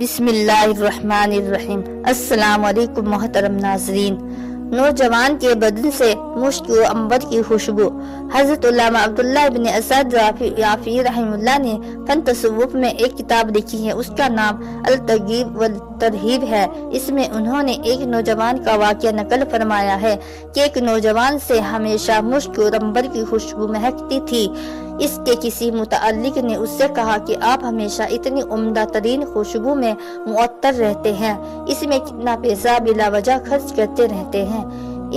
بسم اللہ الرحمن الرحیم۔ السلام علیکم محترم ناظرین۔ نوجوان کے بدن سے مشک و عنبر کی خوشبو۔ حضرت علامہ عبداللہ بن اسد یافعی رحمہ اللہ نے فن تصوف میں ایک کتاب لکھی ہے، اس کا نام الترغیب والترہیب ہے۔ اس میں انہوں نے ایک نوجوان کا واقعہ نقل فرمایا ہے کہ ایک نوجوان سے ہمیشہ مشک و عنبر کی خوشبو مہکتی تھی۔ اس کے کسی متعلق نے اس سے کہا کہ آپ ہمیشہ اتنی عمدہ ترین خوشبو میں معطر رہتے ہیں، اس میں کتنا پیسہ بلا وجہ خرچ کرتے رہتے ہیں۔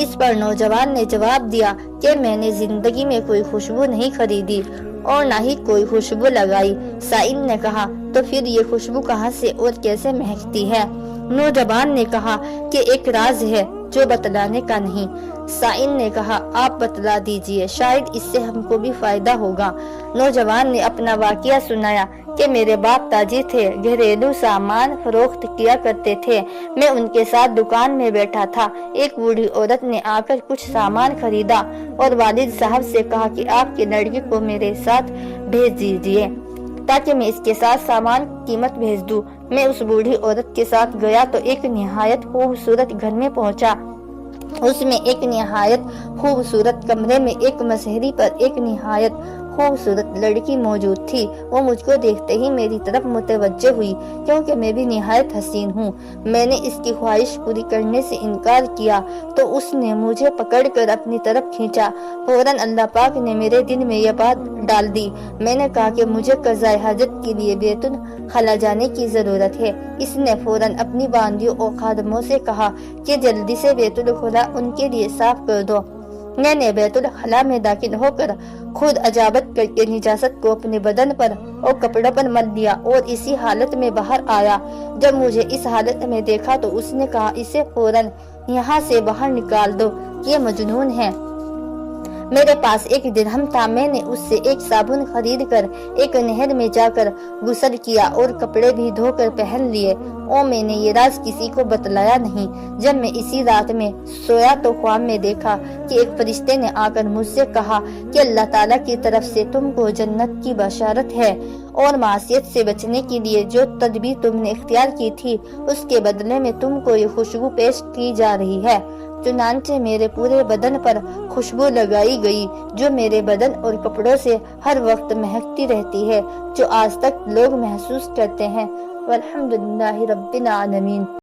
اس پر نوجوان نے جواب دیا کہ میں نے زندگی میں کوئی خوشبو نہیں خریدی اور نہ ہی کوئی خوشبو لگائی۔ سائل نے کہا تو پھر یہ خوشبو کہاں سے اور کیسے مہکتی ہے؟ نوجوان نے کہا کہ ایک راز ہے جو بتلانے کا نہیں۔ سائل نے کہا آپ بتلا دیجئے، شاید اس سے ہم کو بھی فائدہ ہوگا۔ نوجوان نے اپنا واقعہ سنایا کہ میرے باپ تاجر تھے، گھریلو سامان فروخت کیا کرتے تھے، میں ان کے ساتھ دکان میں بیٹھا تھا۔ ایک بوڑھی عورت نے آ کر کچھ سامان خریدا اور والد صاحب سے کہا کہ آپ کے لڑکے کو میرے ساتھ بھیج دیجئے تاکہ میں اس کے ساتھ سامان قیمت بھیج دوں۔ میں اس بوڑھی عورت کے ساتھ گیا تو ایک نہایت خوبصورت گھر میں پہنچا۔ اس میں ایک نہایت خوبصورت کمرے میں ایک مسہری پر ایک نہایت خوبصورت لڑکی موجود تھی۔ وہ مجھ کو دیکھتے ہی میری طرف متوجہ ہوئی کیونکہ میں بھی نہایت حسین ہوں۔ میں نے اس کی خواہش پوری کرنے سے انکار کیا تو اس نے مجھے پکڑ کر اپنی طرف کھینچا۔ فوراً اللہ پاک نے میرے دل میں یہ بات ڈال دی۔ میں نے کہا کہ مجھے قضاء حاجت کے لیے بیت الخلا جانے کی ضرورت ہے۔ اس نے فوراً اپنی باندیوں اور خادموں سے کہا کہ جلدی سے بیت الخلا ان کے لیے صاف کر دو۔ میں نے بیت الخلا میں داخل ہو کر خود اجابت کر کے نجاست کو اپنے بدن پر اور کپڑوں پر مل لیا اور اسی حالت میں باہر آیا۔ جب مجھے اس حالت میں دیکھا تو اس نے کہا اسے فوراً یہاں سے باہر نکال دو، یہ مجنون ہے۔ میرے پاس ایک درہم تھا، میں نے اس سے ایک صابن خرید کر ایک نہر میں جا کر غسل کیا اور کپڑے بھی دھو کر پہن لیے، اور میں نے یہ راز کسی کو بتلایا نہیں۔ جب میں اسی رات میں سویا تو خواب میں دیکھا کہ ایک فرشتے نے آ کر مجھ سے کہا کہ اللہ تعالیٰ کی طرف سے تم کو جنت کی بشارت ہے اور معصیت سے بچنے کے لیے جو تدبیر تم نے اختیار کی تھی اس کے بدلے میں تم کو یہ خوشبو پیش کی جا رہی ہے۔ چنانچہ میرے پورے بدن پر خوشبو لگائی گئی جو میرے بدن اور کپڑوں سے ہر وقت مہکتی رہتی ہے، جو آج تک لوگ محسوس کرتے ہیں۔ والحمدللہ رب العالمین۔